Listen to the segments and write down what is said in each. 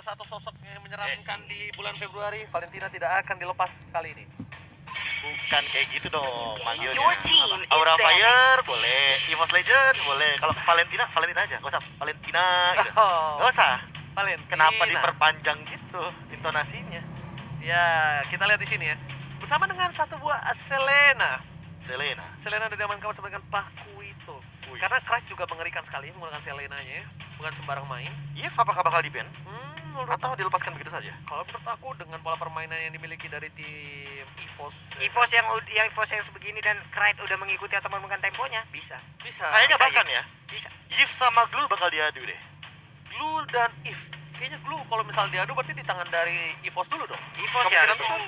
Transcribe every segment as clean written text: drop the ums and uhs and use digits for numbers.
Satu sosok yang menyeramkan di bulan Februari, Valentina tidak akan dilepas kali ini. Bukan kayak gitu dong manggilnya. Your team is Aura banned. Fire boleh, EVOS Legends boleh. Kalau Valentina aja, gak usah Valentina gitu. Oh, Gak usah. Valentina. Kenapa diperpanjang gitu intonasinya? Ya, kita lihat di sini ya. Bersama dengan satu buah Selena. Selena Udah diamankan bersama dengan Pakuito. Wih. Karena Crash juga mengerikan sekali menggunakan Selenanya ya. Bukan sembarang main. Yves apakah bakal di-ban? Menurut Atau dilepaskan begitu saja? Kalau menurut aku dengan pola permainan yang dimiliki dari tim EVOS, EVOS yang sebegini dan Cryde udah mengikuti atau menemukan temponya bisa. Kayaknya Bisa, bahkan ya, Bisa. Yves sama Glue bakal diadu deh. Glue dan Eve. Kayaknya Glue kalau misal diadu berarti di tangan dari EVOS dulu dong. EVOS ya Kemungkinan harusnya. besar.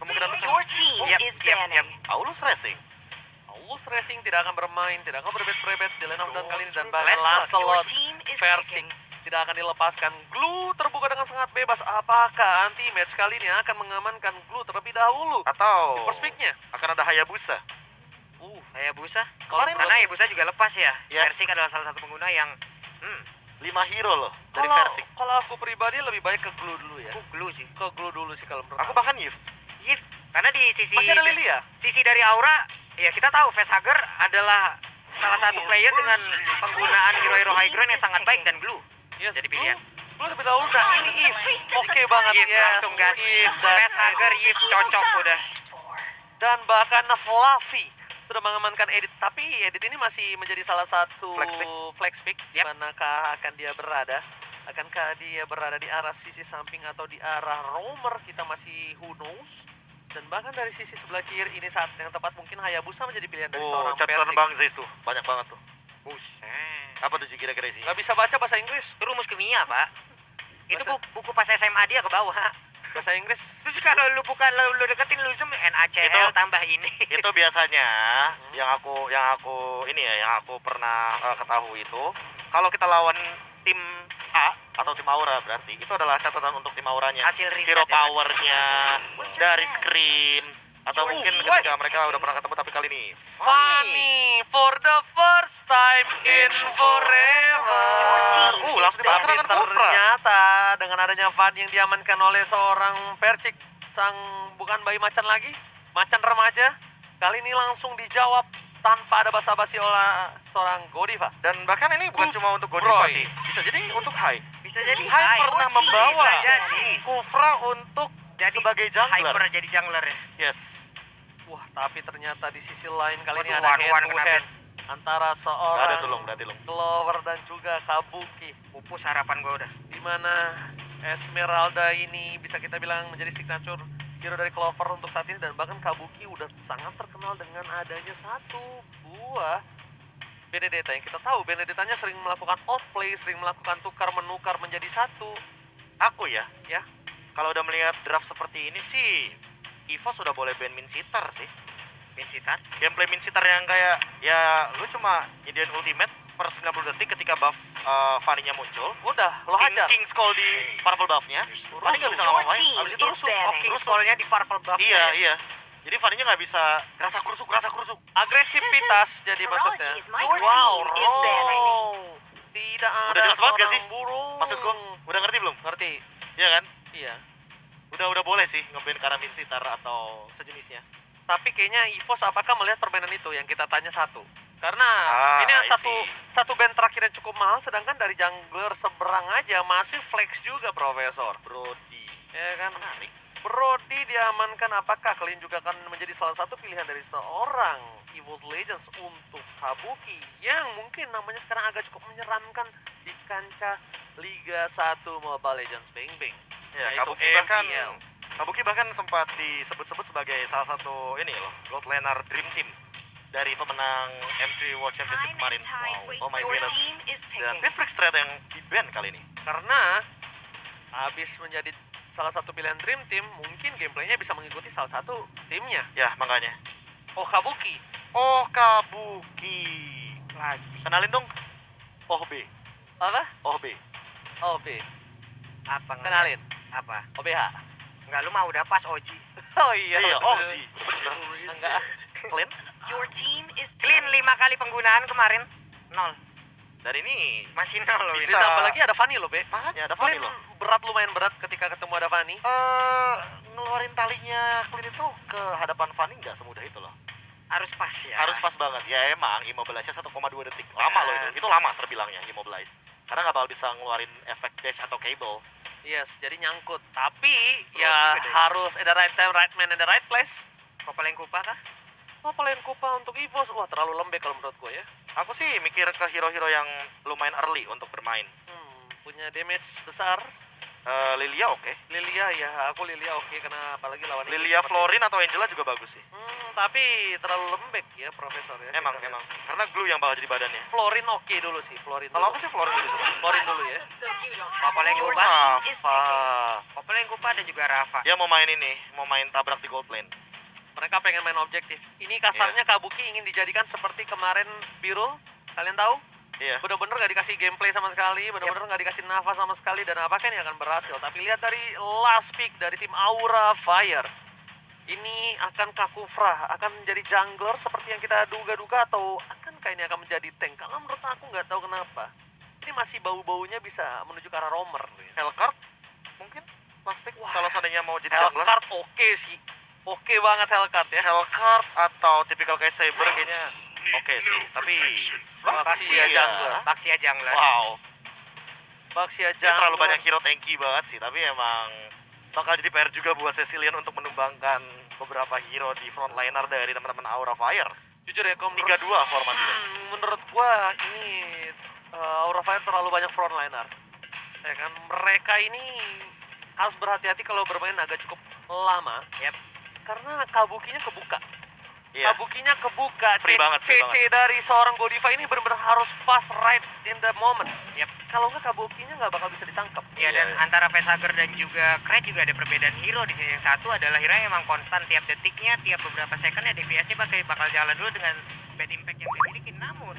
Kemungkinan besar. Your team is banned. Aulus Racing. Aulus Racing tidak akan bermain, tidak akan berebet-berebet di lane of down kali ini dan Lancelot, bahkan your Lancelot team is Versing tidak akan dilepaskan. Glue terbuka dengan sangat bebas. Apakah anti-match kali ini akan mengamankan Glue terlebih dahulu? Atau Di first pick-nya. akan ada Hayabusa. Hayabusa. Kemarin Karena Hayabusa juga lepas ya. Yes. Versing adalah salah satu pengguna yang 5 hero loh dari Kalau Versing. kalau aku pribadi lebih baik ke Glue dulu ya. Glue sih. Ke Glue dulu sih kalau menurut Aku bahkan Yves. Yves, karena di sisi Masih ada Lilia? Sisi dari Aura, ya kita tahu Facehugger adalah salah satu player dengan penggunaan hero-hero high ground yang sangat baik dan Glue. Yes, Jadi pilihan. Glue lebih dahulu. Nah ini Eve. Oke banget Yves ya. langsung gas. Eve dan Facehugger Yves cocok udah. dan bahkan Fluffy sudah mengamankan Edit, tapi Edit ini masih menjadi salah satu flex pick. Di manakah akan dia berada? Akankah dia berada di arah sisi samping atau di arah roamer? Kita masih who knows. Dan bahkan dari sisi sebelah kiri ini saat yang tepat mungkin Hayabusa menjadi pilihan dari seorang catatan Versing. Bang Zeus tuh, banyak banget tuh. Buset. Apa tuh kira-kira isinya? Gak bisa baca bahasa Inggris. Itu rumus kimia, Pak. Itu buku pas SMA dia ke bawah. Bahasa Inggris. Terus kalau lu buka lu deketin lu zoom NaCl Itu- tambah ini. Itu biasanya yang aku pernah ketahui itu kalau kita lawan tim A atau tim Aura berarti itu adalah catatan untuk tim Auranya. Hasil riset Hero ya. powernya dari screen atau mungkin ketika mereka udah pernah ketemu tapi kali ini Funny for the first time in forever. Langsung dibakar dengan Kufra. Ternyata dengan adanya Fanny yang diamankan oleh seorang Percik, sang bukan bayi macan lagi, macan remaja, kali ini langsung dijawab tanpa ada basa-basi oleh seorang Godiva. Dan bahkan ini bukan cuma untuk Godiva Roy. sih, bisa jadi untuk Hai. Bisa jadi Hai pernah membawa Bisa jadi. Kufra untuk sebagai jungler. Hyper jadi jungler ya. Yes. Wah, tapi ternyata di sisi lain kali ini Waduh, ada one-one head to kena head antara Gak ada seorang tulung, berarti tulung. Clover dan juga Kabuki. Pupus harapan gua udah. Dimana Esmeralda ini bisa kita bilang menjadi signature hero dari Clover untuk saat ini, dan bahkan Kabuki udah sangat terkenal dengan adanya satu buah Benedetta yang kita tahu Benedettanya sering melakukan outplay, sering melakukan tukar-menukar menjadi satu. Aku ya, Ya, kalau udah melihat draft seperti ini sih, EVOS sudah boleh ban Minsitar sih. Minsitar. Gameplay Minsitar yang kayak, ya lu cuma Indian Ultimate per 90 detik ketika buff Fanny-nya muncul. udah lo hajar. King Skull di purple buff-nya. Fanny nggak bisa ngapa-ngapain, habis itu rusuh. King Skull-nya di purple buff. Iya. Jadi Fanny-nya nggak bisa rasa krusuk. Agresivitas jadi maksudnya. Wow, Wow, tidak ada. Udah jelas banget gak sih? seorang burung. Maksudku, udah ngerti belum? Ngerti. Iya kan? Iya. Udah boleh sih nge-ban karena Minsitar atau sejenisnya. Tapi kayaknya EVOS apakah melihat permainan itu yang kita tanya satu? Karena ini yang I see. satu band terakhir yang cukup mahal, sedangkan dari jungler seberang aja masih flex juga Profesor. Brody. Ya kan? Menarik. Brody diamankan, apakah kalian juga akan menjadi salah satu pilihan dari seorang EVOS Legends untuk Kabuki yang mungkin namanya sekarang agak cukup menyeramkan di kancah Liga 1 Mobile Legends Bang Bang. Ya, Yaitu Kabuki bahkan sempat disebut-sebut sebagai salah satu ini loh, Gold Laner Dream Team dari pemenang M3 World Championship kemarin. Wow, oh my goodness. Dan Pitfreak Straight yang di-ban kali ini. Karena habis menjadi salah satu pilihan Dream Team, mungkin gameplaynya bisa mengikuti salah satu timnya. Ya, makanya. Oh, Kabuki. Oh, Kabuki. Lagi. Kenalin dong. Oh B. Apa? Oh B. Oh, B. Apa Kenalin. Apa? OBH. Enggak, lu mah udah pas Oji. Oh iya. Iya, betul. oh G. Enggak. Clean. Clean 5 kali penggunaan kemarin. 0. Dan ini Masih nol loh. Bisa. Ditambah lagi ada Fanny loh, Be. makanya ada Fanny Clean loh. berat, lumayan berat ketika ketemu ada Fanny. Ngeluarin talinya Clean itu ke hadapan Fanny nggak semudah itu loh. Harus pas ya. Harus pas banget. Ya emang immobilize-nya 1,2 detik. Lama loh itu. Itu lama terbilangnya immobilize. Karena nggak bakal bisa ngeluarin efek dash atau cable. Yes, jadi nyangkut. Tapi Bro, ya juga deh. harus at the right time, right man in the right place. Kopel yang kupa kah? Papalan Kupa untuk EVOS, wah terlalu lembek kalau menurut gue ya. Aku sih mikir ke hero-hero yang lumayan early untuk bermain. Punya damage besar. Lilia oke. Lilia ya, aku Lilia oke karena apalagi lawan Lilia, Florin atau Angela juga bagus sih. tapi terlalu lembek ya Profesor ya. Emang. Karena glue yang bakal jadi badannya. Florin oke dulu sih, Florin. Kalau dulu. aku sih Florin lebih suka. Florin dulu ya. Kopel yang kupa. Rafa. Kopel yang kupa dan juga Rafa. Dia mau main ini, mau main tabrak di gold lane. Mereka pengen main objektif. Ini kasarnya Kabuki ingin dijadikan seperti kemarin Birul. Kalian tahu? Iya. Bener-bener gak dikasih gameplay sama sekali, bener-bener gak dikasih nafas sama sekali, dan apakah ini akan berhasil? Tapi lihat dari last pick dari tim Aura Fire, ini akan Kakufra akan menjadi jungler seperti yang kita duga-duga, atau akankah ini akan menjadi tank? Kalau menurut aku nggak tahu kenapa, ini masih bau-baunya bisa menuju ke arah roamer. Hellcard mungkin last pick kalau seandainya mau jadi jungler. Hellcard oke sih, oke banget Hellcard ya. Hellcard atau tipikal kayak Saber kayaknya oke sih, tapi Baxia jungler. Baxia jungler. Wow, Baxia dia terlalu jungler. banyak hero tanky banget sih, tapi emang bakal jadi PR juga buat Cecilian untuk menumbangkan beberapa hero di frontliner dari teman-teman Aura Fire. Jujur ya, kalau 3-2 formasinya. menurut gua ini Aura Fire terlalu banyak frontliner. Ya kan, mereka ini harus berhati-hati kalau bermain agak cukup lama. Yap. Karena Kabukinya kebuka. Iya. Kabukinya kebuka. Free banget, free CC dari seorang Godiva ini benar-benar harus pas right in the moment. Yap. Kalau nggak Kabukinya nggak bakal bisa ditangkap. Ya, dan antara Facehugger dan juga Krait juga ada perbedaan hero di sini. Yang satu adalah hero yang emang konstan tiap detiknya, tiap beberapa secondnya DPS-nya bakal jalan dulu dengan bad impact yang dia miliki. Namun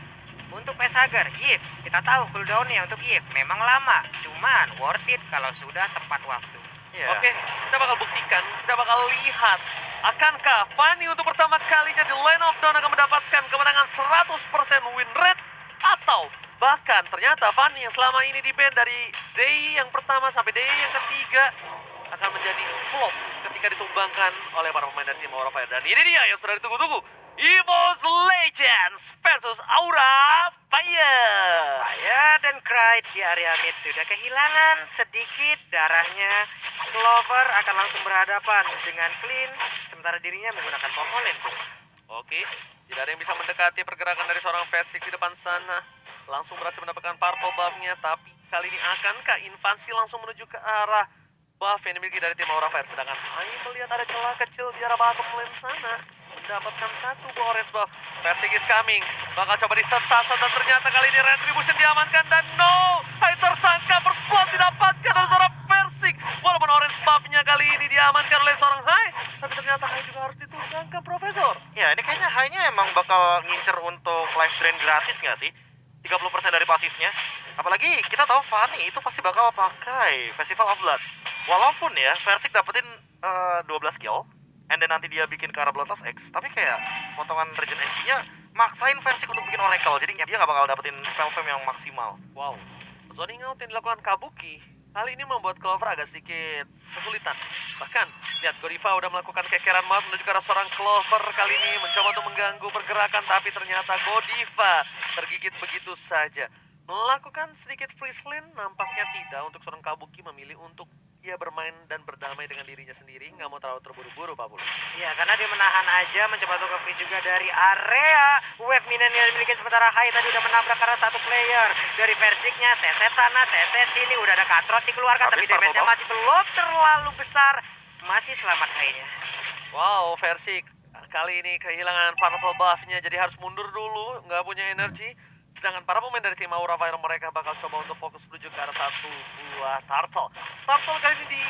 untuk Facehugger, Yves, kita tahu cooldown-nya untuk Yves memang lama, cuman worth it kalau sudah tepat waktu. Iya. Oke, kita bakal buktikan, kita bakal lihat akankah Fanny untuk pertama kalinya di Lane of Dawn akan mendapatkan kemenangan 100% win rate, atau bahkan ternyata Fanny yang selama ini di ban dari day yang pertama sampai day yang ketiga akan menjadi flop ketika ditumbangkan oleh para pemain dari tim Aura Fire. Dan ini dia yang sudah ditunggu-tunggu, EVOS Legends versus Aura Fire. Fire dan Krait di area mid sudah kehilangan sedikit darahnya. Clover akan langsung berhadapan dengan Clean, sementara dirinya menggunakan Pokolin. Oke, tidak ada yang bisa mendekati pergerakan dari seorang Versik di depan sana. Langsung berhasil mendapatkan purple buff-nya, tapi kali ini akankah invasi langsung menuju ke arah buff yang dimiliki dari tim Aura Fire? Sedangkan Hai melihat ada celah kecil di arah bottom lane sana, mendapatkan satu buah orange buff. Versik is coming, bakal coba di-set-set, dan ternyata kali ini Retribution diamankan, dan no! Hai tertangkap, berkuat didapatkan oleh seorang Versik. Walaupun orange buff-nya kali ini diamankan oleh seorang Hai, tapi ternyata Hai juga harus ditumbangkan, Profesor. Ya, ini kayaknya high-nya emang bakal ngincer untuk life drain gratis nggak sih? 30% dari pasifnya. Apalagi kita tahu Fanny itu pasti bakal pakai Festival of Blood. Walaupun ya, Versik dapetin 12 kill, and then nanti dia bikin ke arah Bloodlust X, tapi kayak potongan regen SP-nya maksain Versik untuk bikin Oracle, jadi dia nggak bakal dapetin spell fame yang maksimal. Wow, zoning out yang dilakukan Kabuki kali ini membuat Clover agak sedikit kesulitan. Bahkan, lihat Godiva udah melakukan kekeran maut menuju ke arah seorang Clover kali ini, mencoba untuk mengganggu pergerakan, tapi ternyata Godiva tergigit begitu saja. Melakukan sedikit freeze lane, nampaknya tidak untuk seorang Kabuki memilih untuk dia bermain dan berdamai dengan dirinya sendiri, nggak mau terlalu terburu-buru, Pak Bulu. Ya, karena dia menahan aja, mencoba untuk nge-freeze juga dari area wave minion yang dimiliki, sementara Hai tadi udah menabrak karena satu player dari Versiknya. Seset sana, seset sini, udah ada Katrot dikeluarkan, tapi Habis damage-nya purple masih belum terlalu besar. Masih selamat Hai-nya. Wow, Versik kali ini kehilangan purple buff-nya, jadi harus mundur dulu, nggak punya energi. Sedangkan para pemain dari tim Aura Fire mereka bakal coba untuk fokus menuju ke arah satu buah turtle. Turtle kali ini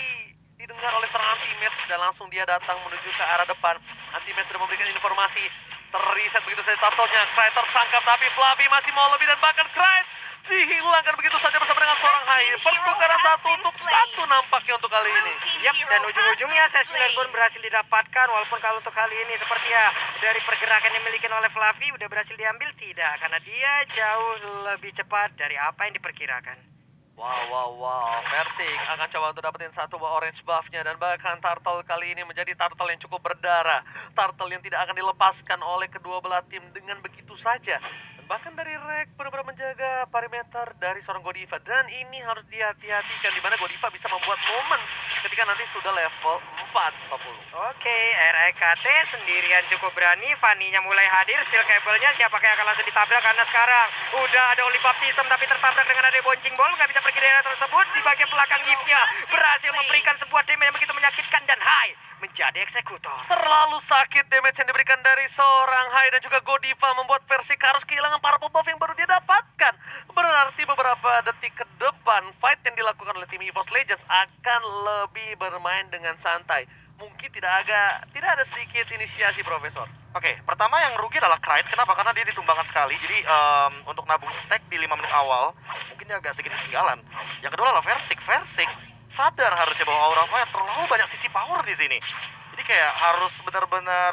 didengar oleh seorang anti-match dan langsung dia datang menuju ke arah depan. Anti-match sudah memberikan informasi, terreset begitu saja turtle-nya. Krait tertangkap, tapi Fluffy masih mau lebih, dan bahkan Krait dihilangkan begitu saja bersama dengan seorang Hai. Pertukaran 1-1 nampaknya untuk kali ini. Yap, dan ujung-ujungnya sesi lane pun berhasil didapatkan. Walaupun kalau untuk kali ini seperti ya dari pergerakan yang dimiliki oleh Fluffy udah berhasil diambil, tidak, karena dia jauh lebih cepat dari apa yang diperkirakan. Wow. Persik akan coba untuk dapetin satu buah orange buff-nya. Dan bahkan Turtle kali ini menjadi Turtle yang cukup berdarah. Turtle yang tidak akan dilepaskan oleh kedua belah tim dengan begitu saja. Dan bahkan dari Rek benar-benar menjaga perimeter dari seorang Godiva. Dan ini harus dihati-hatikan di mana Godiva bisa membuat momen ketika nanti sudah level 40. Oke, REKT sendirian cukup berani. Fanny-nya mulai hadir, steel cable-nya siapakah yang akan langsung ditabrak, karena sekarang udah ada Oli Baptism tapi tertabrak dengan ada boncing ball, nggak bisa pergi dari area tersebut. Di bagian belakang Gifnya berhasil memberikan sebuah damage yang begitu menyakitkan dan Hai menjadi eksekutor. Terlalu sakit damage yang diberikan dari seorang Hai dan juga Godiva membuat Persik harus kehilangan purple buff yang baru dia dapatkan. Berarti beberapa detik ke depan fight yang dilakukan oleh tim EVOS Legends akan lebih bermain dengan santai. Mungkin tidak ada sedikit inisiasi, Profesor. Oke, pertama yang rugi adalah Krite. Kenapa? Karena dia ditumbangkan sekali. Jadi untuk nabung stack di 5 menit awal, mungkin dia agak sedikit ketinggalan. Yang kedua adalah Versik sadar harusnya bahwa Aura Fire terlalu banyak sisi power di sini. Jadi kayak harus benar-benar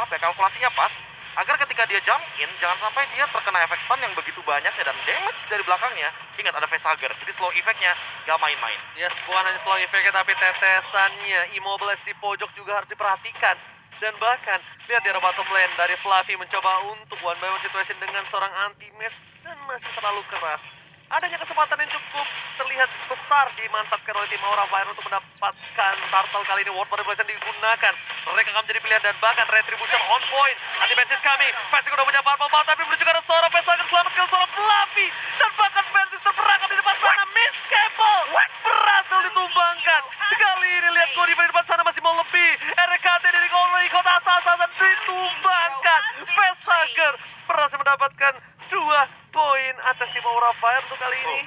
kalkulasinya pas agar ketika dia jump in jangan sampai dia terkena efek stun yang begitu banyaknya dan damage dari belakangnya. Ingat ada facehugger, jadi slow effect-nya gak main-main. Yes, bukan hanya slow effect-nya tapi tetesannya immobilize di pojok juga harus diperhatikan. Dan bahkan lihat di arah bottom lane dari Fluffy mencoba untuk one by one situation dengan seorang anti-mesh dan masih terlalu keras. Adanya kesempatan yang cukup terlihat besar dimanfaatkan oleh tim Aura Fire untuk mendapatkan Turtle kali ini. Ward Manipulation digunakan. Mereka akan menjadi pilihan dan bahkan Retribution on point. Anti-Mantis kami. Versik udah punya purple buff tapi menuju ke arah seorang Facehugger selamatkan seorang Fluffy. Dan bahkan Versik terperangkap di depan sana. Miss Cable berhasil ditumbangkan. Kali ini lihat Godiva di depan sana masih mau lebih. RKT dari kota asal-asalan ditumbangkan. Facehugger berhasil mendapatkan 2 poin atas tim Aura Fire untuk kali ini.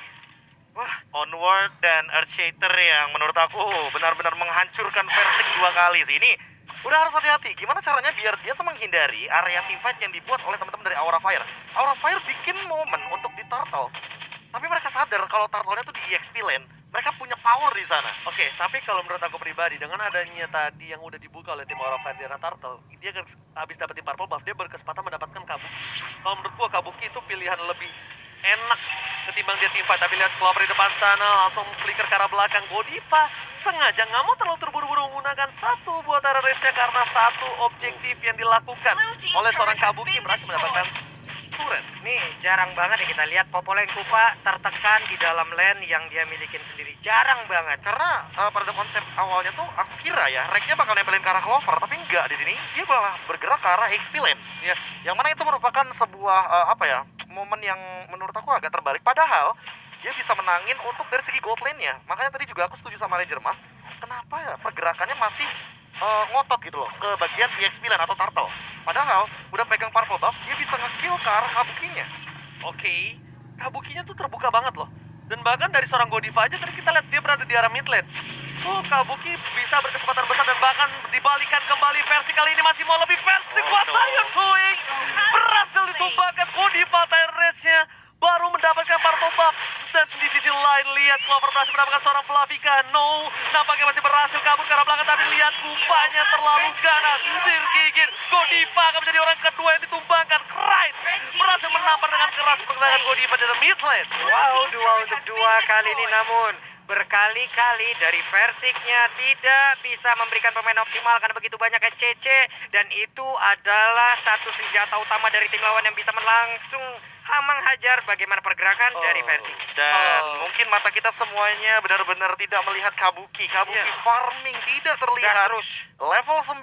Wah, Onward dan Earthshaker yang menurut aku benar-benar menghancurkan Versik 2 kali sih. Ini udah harus hati-hati. Gimana caranya biar dia tuh menghindari area teamfight yang dibuat oleh teman-teman dari Aura Fire. Aura Fire bikin momen untuk di Turtle. Tapi mereka sadar kalau Turtle-nya tuh di EXP lane. Mereka punya power di sana. Oke, tapi kalau menurut aku pribadi, dengan adanya tadi yang udah dibuka oleh tim Aura Fire di arah Turtle, dia habis dapetin purple buff, dia berkesempatan mendapatkan Kabuki. Kalau menurut gua Kabuki itu pilihan lebih enak ketimbang dia teamfight. Tapi lihat Clover di depan sana, langsung flicker ke arah belakang. Godiva sengaja nggak mau terlalu terburu-buru menggunakan satu buah terror range-nya karena satu objektif yang dilakukan oleh seorang Kabuki berhasil mendapatkan turret. Nih jarang banget ya kita lihat Popoleng Kupa tertekan di dalam lane yang dia milikin sendiri. Jarang banget. Karena pada konsep awalnya tuh aku kira ya Reknya bakal nempelin ke arah Clover, tapi enggak. Di sini dia malah bergerak ke arah XP lane. Yes. Yang mana itu merupakan sebuah momen yang menurut aku agak terbalik. Padahal dia bisa menangin untuk dari segi gold lane-nya. Makanya tadi juga aku setuju sama Ranger Mas. Kenapa ya pergerakannya masih ngotot gitu loh ke bagian EXP lane atau Turtle. Padahal udah pegang purple buff, dia bisa nge-kill ke arah Kabukinya. Oke, Kabukinya tuh terbuka banget loh. Dan bahkan dari seorang Godiva aja tadi kita lihat dia berada di arah mid lane. So Kabuki bisa berkesempatan besar dan bahkan dibalikan kembali. Versi kali ini masih mau lebih. Versi what are you doing? Berhasil ditumbangkan Godiva tire range-nya. Baru mendapatkan purple buff. Dan di sisi lain lihat Clover berhasil mendapatkan seorang Flavika. No, nampaknya masih berhasil kabur ke arah belakang. Tapi lihat kupanya terlalu ganas. Tergigit. Godiva akan menjadi orang kedua yang ditumbangkan. Krite berhasil menampar dengan keras pertahanan Godiva dari mid lane. Wow, 2 untuk 2 kali ini namun berkali-kali dari Versiknya tidak bisa memberikan pemain optimal karena begitu banyaknya CC. Dan itu adalah satu senjata utama dari tim lawan yang bisa langsung menghajar bagaimana pergerakan dari Versik. Dan mungkin mata kita semuanya benar-benar tidak melihat Kabuki. Farming tidak terlihat. Terus Level 9.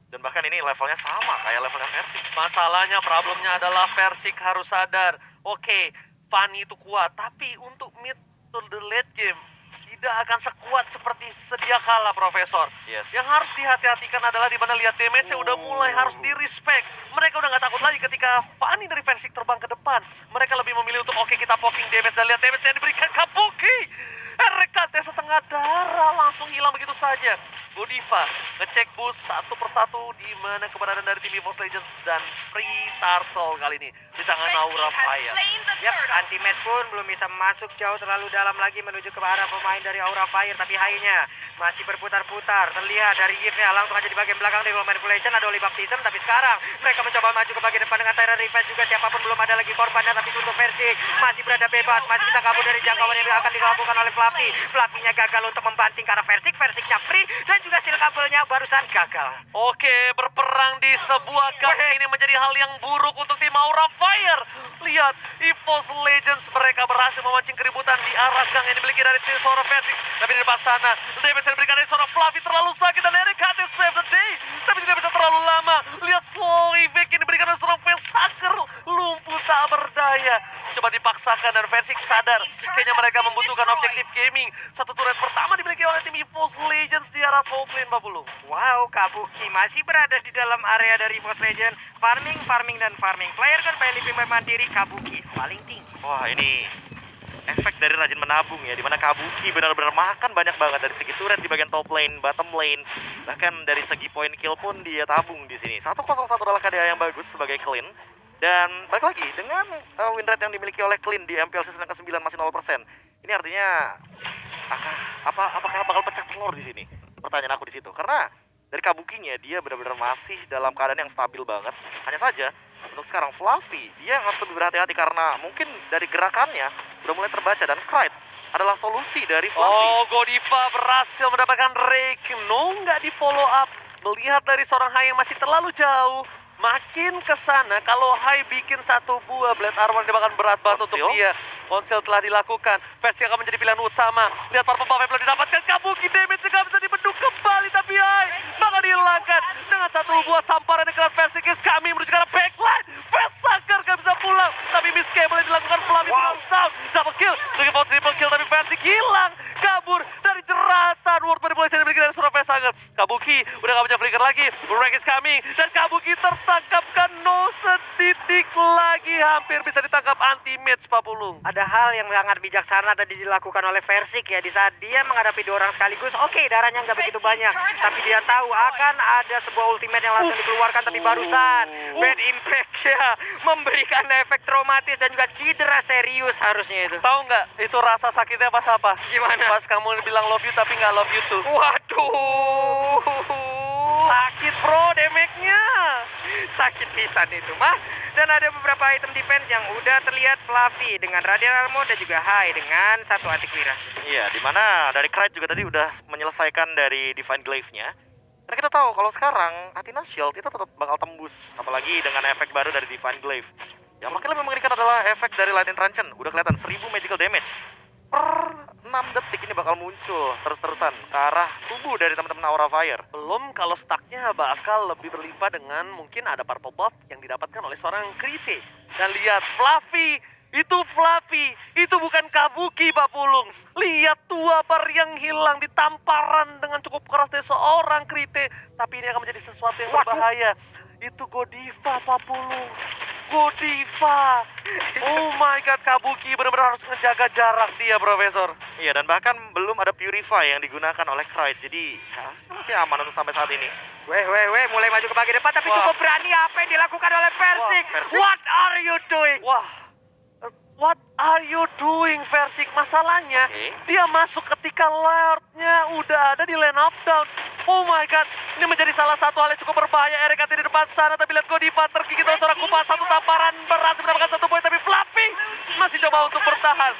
Dan bahkan ini levelnya sama kayak levelnya Versik. Masalahnya, problemnya adalah Versik harus sadar. Oke, Fanny itu kuat, tapi untuk mid to the late game tidak akan sekuat seperti sedia kala, Profesor. Yes. Yang harus dihati-hatikan adalah di mana lihat damage-nya udah mulai harus di-respect. Mereka udah nggak takut lagi ketika Fanny dari Versik terbang ke depan. Mereka lebih memilih untuk oke, kita poking damage dan lihat damage yang diberikan Kabuki. RKT setengah darah langsung hilang begitu saja. Godiva ngecek boost satu persatu di mana keberadaan dari tim EVOS Legends dan Free Turtle kali ini. Dia kencang-kencangan Aura Fire. Yap, anti-match pun belum bisa masuk jauh terlalu dalam lagi menuju ke arah pemain dari Aura Fire. Tapi high-nya masih berputar-putar. Terlihat dari Yves-nya langsung aja di bagian belakang dari Manipulation. Ada Oli Baptism, tapi sekarang mereka mencoba maju ke bagian depan dengan Tyrant Revenge juga. Siapapun belum ada lagi korbannya, tapi untuk Versik masih berada bebas. Masih bisa kabur dari jangkauan yang akan dilakukan oleh Fluffy. Fluffy-nya gagal untuk membanting ke arah Versik. Versiknya free dan juga steel kabelnya barusan gagal. Oke, berperang di sebuah gang ini menjadi hal yang buruk untuk tim Aura Fire. Lihat, EVOS Legends mereka berhasil memancing keributan di arah gang yang dimiliki dari tim seorang Versik. Tapi di depan sana, damage yang diberikan dari seorang Fluffy terlalu sakit dan Eric Hate save the day. Tapi tidak bisa terlalu lama. Lihat slow evac yang diberikan oleh seorang Velsaker. Lumpuh tak berdaya. Coba dipaksakan dan Versik sadar. Kayaknya mereka membutuhkan objektif gaming. Satu turret pertama dimiliki oleh tim EVOS Legends di arah top lane 40. Wow, Kabuki masih berada di dalam area dari EVOS Legends. Farming, dan farming. Player kan pilih pemain mandiri, Kabuki paling tinggi. Wah, ini efek dari rajin menabung ya, dimana Kabuki benar-benar makan banyak banget dari segi turret di bagian top lane, bottom lane, bahkan dari segi point kill pun dia tabung di sini. 101 adalah KDA yang bagus sebagai clean. Dan balik lagi dengan win rate yang dimiliki oleh clean di MPL season ke-9 masih 0%. Ini artinya apakah bakal pecah telur di sini? Pertanyaan aku di situ. Karena dari Kabukinya dia benar-benar masih dalam keadaan yang stabil banget. Hanya saja untuk sekarang Fluffy dia harus lebih berhati-hati karena mungkin dari gerakannya udah mulai terbaca dan Krite adalah solusi dari Fluffy. Oh, Godiva berhasil mendapatkan rake. No, nggak di follow up. Melihat dari seorang Hai yang masih terlalu jauh. Makin ke sana, kalau Hai bikin satu buah Blade Armor dia bahkan berat banget untuk dia. Konsil telah dilakukan. Versi akan menjadi pilihan utama. Lihat para pembawa yang telah didapatkan. Kabuki damage juga bisa dibendung kembali. Tapi Hai bakal dihilangkan dengan satu buah tamparan yang keras. Versi is kami menuju ke arah backline. Velsaker gak bisa pulang. Tapi miss boleh dilakukan Fluffy. Down. Double kill. Looking for triple kill. Tapi Versi hilang. Kabur dari jeratan World Manipulation yang dimiliki dari seorang Velsaker. Kabuki udah gak punya flicker lagi. Break is coming. Dan Kabuki tertangkapkan no setitik lagi. Hampir bisa ditangkap anti-match Pak Pulung. Ada hal yang sangat bijaksana tadi dilakukan oleh Versik ya. Di saat dia menghadapi dua orang sekaligus, oke, darahnya nggak begitu banyak. Tapi dia tahu akan ada sebuah ultimate yang langsung dikeluarkan. Tapi barusan Bad Impact ya memberikan efek traumatis dan juga cedera serius harusnya itu. Tahu nggak itu rasa sakitnya pas apa? Gimana? Pas kamu bilang love you tapi nggak love you tuh. Waduh. Sakit bro, damage-nya. Sakit pisan itu mah. Dan ada beberapa item defense yang udah terlihat Fluffy dengan Radiant Armor dan juga Hai dengan satu antivirus. Iya, dimana dari Krite juga tadi udah menyelesaikan dari Divine Glaive-nya. Karena kita tahu kalau sekarang Athena Shield itu tetap bakal tembus. Apalagi dengan efek baru dari Divine Glaive. Yang makin lebih mengerikan adalah efek dari Lightning Truncheon. Udah kelihatan 1000 magical damage. Per 6 detik ini bakal muncul terus-terusan ke arah tubuh dari teman-teman Aura Fire. Belum kalau stacknya bakal lebih berlimpah dengan mungkin ada purple buff yang didapatkan oleh seorang Krite. Dan lihat Fluffy, itu bukan Kabuki Pak Pulung. Lihat dua bar yang hilang ditamparan dengan cukup keras dari seorang Krite. Tapi ini akan menjadi sesuatu yang berbahaya. Itu Godiva Pak Pulung. Godiva. Oh my god, Kabuki benar-benar harus ngejaga jarak dia, Profesor. Iya, dan bahkan belum ada Purify yang digunakan oleh Krite. Jadi masih aman untuk sampai saat ini. Mulai maju ke bagian depan tapi cukup berani apa yang dilakukan oleh Versik. What are you doing? What are you doing, Versik? Masalahnya, dia masuk ketika Lordnya udah ada di lane up down. Oh my god, ini menjadi salah satu hal yang cukup berbahaya. Eric di depan sana, tapi lihat Godiva tergigit oleh seorang kupas. Satu tamparan berhasil mendapatkan satu poin, tapi Fluffy masih coba untuk bertahan.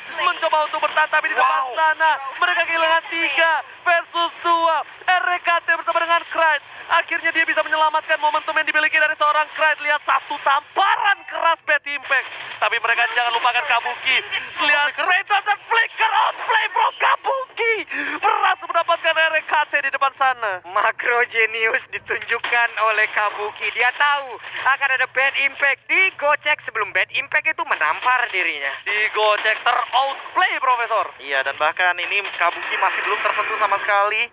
Tapi di depan sana, mereka kehilangan 3 versus 2. Eric bersama dengan Krite. Akhirnya dia bisa menyelamatkan momentum yang dimiliki dari seorang Krite. Lihat satu tamparan keras Bad Impact. Tapi mereka jangan lupakan Kabuki. Lihat Raindrop dan Flicker outplay from Kabuki. Berhasil mendapatkan Eric di depan sana. Makro genius ditunjukkan oleh Kabuki. Dia tahu akan ada Bad Impact. Digocek sebelum Bad Impact itu menampar dirinya. Digocek ter-outplay, Profesor. Iya, dan bahkan ini Kabuki masih belum tersentuh sama sekali.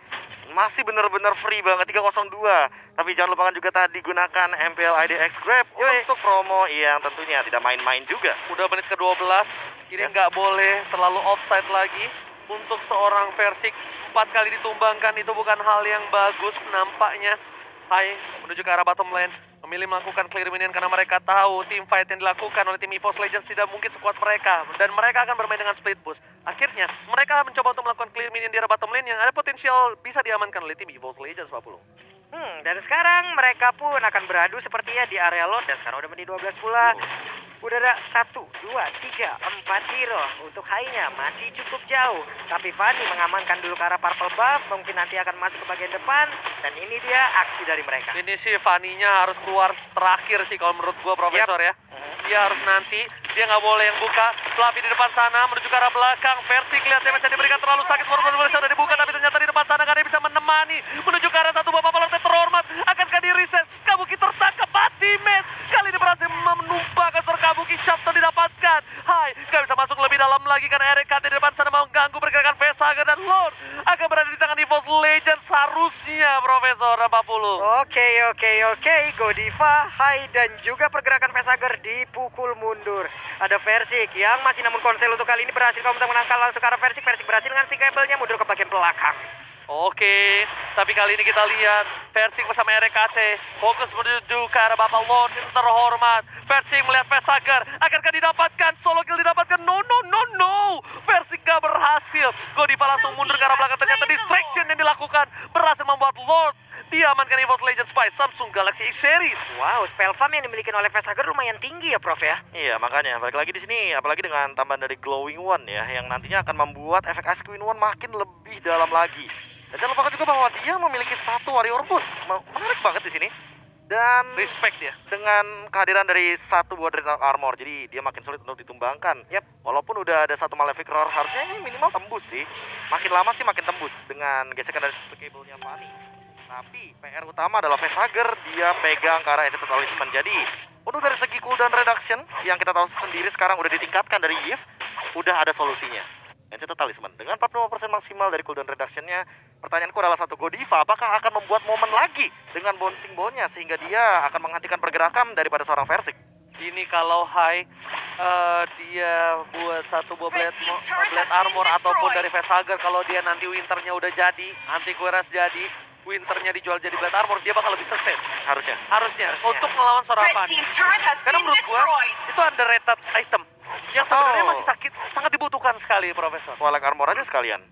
Masih benar-benar free banget 302. Tapi jangan lupakan juga tadi gunakan MPL IDX Grab untuk promo yang tentunya tidak main-main juga. Udah menit ke-12. Ini nggak boleh terlalu offside lagi. Untuk seorang Versik 4 kali ditumbangkan itu bukan hal yang bagus nampaknya. Hai menuju ke arah bottom lane. memilih melakukan clear minion karena mereka tahu team fight yang dilakukan oleh tim EVOS Legends tidak mungkin sekuat mereka dan mereka akan bermain dengan split push. Akhirnya mereka mencoba untuk melakukan clear minion di area bottom lane yang ada potensial bisa diamankan oleh tim EVOS Legends, Pak Pulung. Dan sekarang mereka pun akan beradu sepertinya di area Lord dan sekarang udah menjadi 12 pula. Udah ada 1, 2, 3, 4 hero. Untuk high-nya masih cukup jauh. Tapi Fanny mengamankan dulu ke arah purple buff. Mungkin nanti akan masuk ke bagian depan. Dan ini dia aksi dari mereka. Ini sih Fanny-nya harus keluar terakhir sih kalau menurut gua, Profesor ya. Dia harus nanti, dia nggak boleh yang buka. Fluffy di depan sana menuju ke arah belakang. Versi kelihatan damage yang diberikan terlalu sakit. Baru sudah dibuka tapi ternyata di depan sana nggak ada yang bisa menemani. Menuju ke arah satu bapak pelontar terhormat. Akankah di reset? Kabuki tertangkap mati match. Kali ini berhasil menumpahkan Kabuki. Chapter didapatkan. Hai, nggak bisa masuk lebih dalam lagi karena Eric di depan sana mau ganggu pergerakan Vesaga dan Lord akan berada di tangan EVOS Legends seharusnya, Profesor 40. Oke. Godiva, Hai dan juga pergerakan Vesager dipukul mundur. Ada Versik yang masih namun konsel untuk kali ini berhasil untuk menangkal langsung ke arah Versik. Versik berhasil dengan stick cable-nya mundur ke bagian belakang. Oke, tapi kali ini kita lihat Versing bersama RKT fokus menuju ke arah Bapak Lord yang terhormat. Versing melihat Vesager, akankah didapatkan? Solo kill didapatkan? No. Versing gak berhasil. Godiva langsung mundur ke arah belakang. Ternyata distraction yang dilakukan berhasil membuat Lord diamankan EVOS Legends by Samsung Galaxy X Series. Wow, spell farm yang dimiliki oleh Vesager lumayan tinggi ya, Prof ya. Iya, makanya balik lagi di sini, apalagi dengan tambahan dari Glowing One ya, yang nantinya akan membuat efek Ice Queen One makin lebih dalam lagi. Dan jangan lupakan juga bahwa dia memiliki satu Warrior Boots. Menarik banget di sini. Dan respect ya dengan kehadiran dari satu buah Dreadnought Armor, jadi dia makin sulit untuk ditumbangkan. Walaupun udah ada satu Malefic Roar, harusnya ini minimal tembus sih. Makin lama sih makin tembus dengan gesekan dari cable-nya Fanny. Tapi PR utama adalah Vesager, dia pegang ke arah Enchanted Talisman. Jadi untuk dari segi cooldown reduction yang kita tahu sendiri sekarang udah ditingkatkan dari Yves, udah ada solusinya. Enchanted Talisman dengan 45% maksimal dari cooldown reduction-nya. Pertanyaanku adalah satu, Godiva apakah akan membuat momen lagi dengan bouncing ball-nya sehingga dia akan menghentikan pergerakan daripada seorang Versik? Ini kalau High dia buat satu buah blade armor ataupun dari Vesager, kalau dia nanti winternya udah jadi, anti kueras jadi, winternya dijual jadi blade armor, dia bakal lebih sukses. Harusnya untuk melawan seorang Fanny. Karena menurut gua itu underrated item yang sebenarnya masih sangat dibutuhkan sekali, Profesor. Twilight Armor aja sekalian.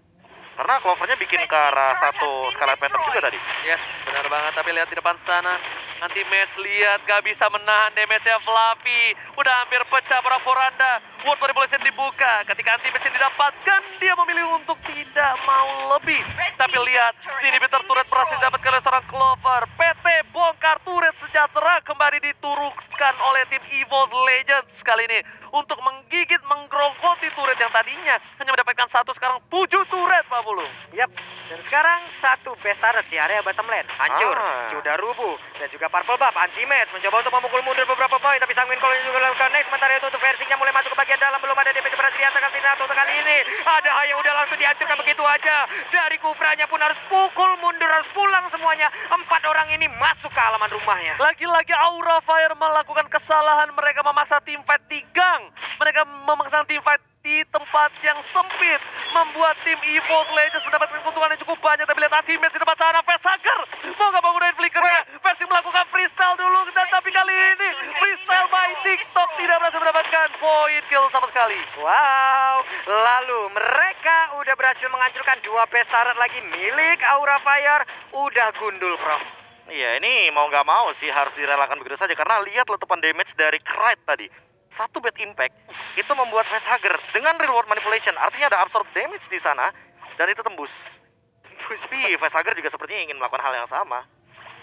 Karena Clovernya bikin ke arah satu Scarlet Phantom juga tadi. Yes, benar banget. Tapi lihat di depan sana, nanti match lihat gak bisa menahan damage-nya Fluffy. Udah hampir pecah para Poranda. World Manipulation dibuka. Ketika anti match didapatkan, dia memilih untuk tidak mau lebih. Tapi lihat, inhibitor turret berhasil didapatkan oleh seorang Clover. PT bongkar turret sejahtera kembali diturunkan oleh tim EVOS Legends kali ini. Untuk menggigit, menggerogoti turret yang tadinya hanya mendapatkan 1, sekarang 7 turret, Pak Bulu. Dan sekarang satu best turret di area bottom lane. Hancur, sudah rubuh. Dan juga purple buff, anti-match. Mencoba untuk memukul mundur beberapa poin. Tapi Sanguine Call juga lakukan next. Sementara itu untuk Versingnya mulai masuk ke bagian dalam. Belum ada damage berhasil diantarkan tidak untuk kali ini. Ada Hai yang udah langsung dihancurkan begitu aja. Dari Kupranya pun harus pukul mundur. Harus pulang semuanya. 4 orang ini masuk ke halaman rumahnya. Lagi-lagi Aura Fire melakukan kesalahan. Mereka memaksa team fight di gang. Mereka memaksa team fight di tempat yang sempit, membuat tim EVOS Legends mendapatkan keuntungan yang cukup banyak. Tapi lihat anti-match di depan sana, Vesager mau gak bangunin flickernya. Versi melakukan freestyle dulu, dan tapi kali ini freestyle by TikTok tidak berhasil mendapatkan point kill sama sekali. Wow, lalu mereka udah berhasil menghancurkan 2 best turret lagi milik Aura Fire. Udah gundul, Prof. Iya, ini mau nggak mau sih harus direlakan begitu saja. Karena lihat letupan damage dari Krait tadi. Satu bad impact itu membuat Vesager dengan reward manipulation, artinya ada absorb damage di sana dan itu tembus. Tapi Vesager juga sepertinya ingin melakukan hal yang sama.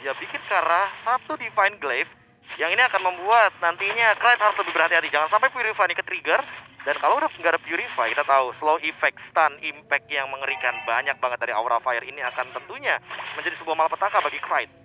Dia bikin ke arah satu Divine Glaive yang ini akan membuat nantinya Krait harus lebih berhati-hati. Jangan sampai Purify ini ke trigger. Dan kalau udah nggak ada Purify, kita tahu slow effect, stun, impact yang mengerikan banyak banget dari Aura Fire ini akan tentunya menjadi sebuah malapetaka bagi Krait.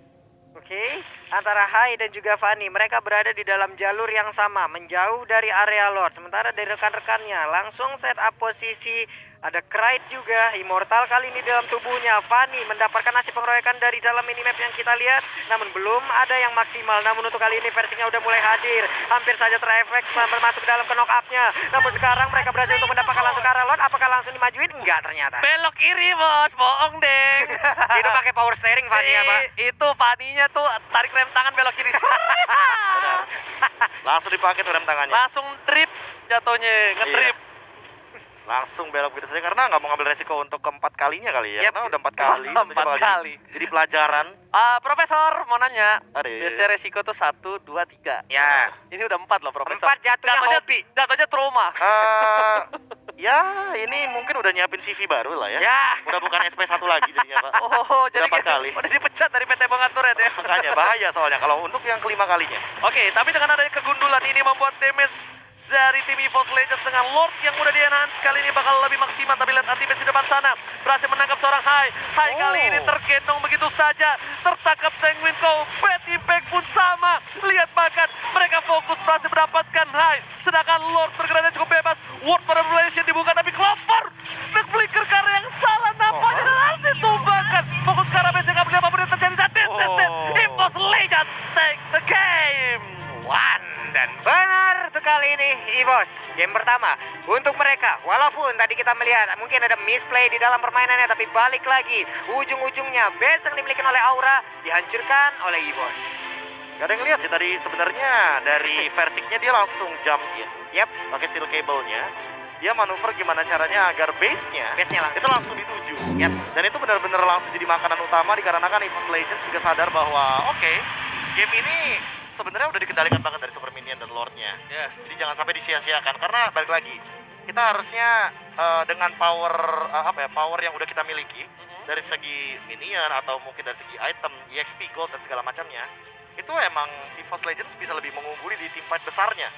Oke, antara Hai dan juga Fanny, mereka berada di dalam jalur yang sama, menjauh dari area Lord. Sementara dari rekan-rekannya langsung set up posisi Ada Kraid juga, Immortal kali ini dalam tubuhnya. Fanny mendapatkan hasil pengeroyokan dari dalam minimap yang kita lihat, namun belum ada yang maksimal. Namun untuk kali ini versinya udah mulai hadir, hampir saja terefek masuk ke dalam ke knock up-nya. Namun sekarang mereka berhasil untuk mendapatkan langsung ke arah Lord. Apakah langsung dimajuin? Enggak ternyata. Belok kiri bos, bohong deng. Itu pakai power steering Fanny ya Pak? Itu Fanny-nya tuh tarik rem tangan belok kiri. Benar. Langsung dipakai tuh rem tangannya. Langsung trip jatuhnya, ngetrip. Langsung belok begitu saja karena nggak mau ngambil resiko untuk keempat kalinya kali ya. Yep. Karena udah 4 kali. Empat bakal kali. Jadi pelajaran. Profesor mau nanya. Ade. Biasanya resiko tuh 1, 2, 3. Ya. Ini udah 4 loh Profesor. 4 jatuhnya hobi. Jatuhnya trauma. Ya ini mungkin udah nyiapin CV baru lah ya. Ya. Udah bukan SP1 lagi jadinya Pak. Oh, jadi Udah 4 kali. udah dipecat dari PT Bangaturet ya. Makanya bahaya soalnya kalau untuk yang kelima kalinya. Oke, tapi dengan adanya kegundulan ini membuat damage dari tim EVOS Legends dengan Lord yang udah di-enhance kali ini bakal lebih maksimal. Tapi lihat Anti-Base di depan sana berhasil menangkap seorang Hai. Hai kali ini tergendong begitu saja, tertangkap Sanguine Cow. Bad Impact pun sama. Lihat bahkan mereka fokus berhasil mendapatkan Hai, sedangkan Lord bergerak cukup bebas. Ward pada Revelation dibuka tapi Clover nge-flicker ke arah yang salah nampaknya dan harus ditumbangkan. Fokus ke arah base yang gak boleh apapun yang terjadi dan EVOS Legends take the game. Dan benar tuh kali ini EVOS game pertama untuk mereka. Walaupun tadi kita melihat mungkin ada misplay di dalam permainannya, tapi balik lagi ujung-ujungnya base yang dimiliki oleh Aura dihancurkan oleh EVOS. Gak ada yang lihat sih tadi sebenarnya dari Versiknya dia langsung jump in. Yap, Pakai steel cable-nya. Dia manuver gimana caranya agar base-nya langsung. itu langsung dituju. Yap. Dan itu benar-benar langsung jadi makanan utama dikarenakan EVOS Legends juga sadar bahwa oke, game ini sebenarnya udah dikendalikan banget dari Super Minion dan Lord-nya. Yes. Jadi jangan sampai disia-siakan karena balik lagi kita harusnya dengan power power yang udah kita miliki dari segi minion atau mungkin dari segi item, EXP, gold dan segala macamnya, itu emang EVOS Legends bisa lebih mengungguli di team fight besarnya.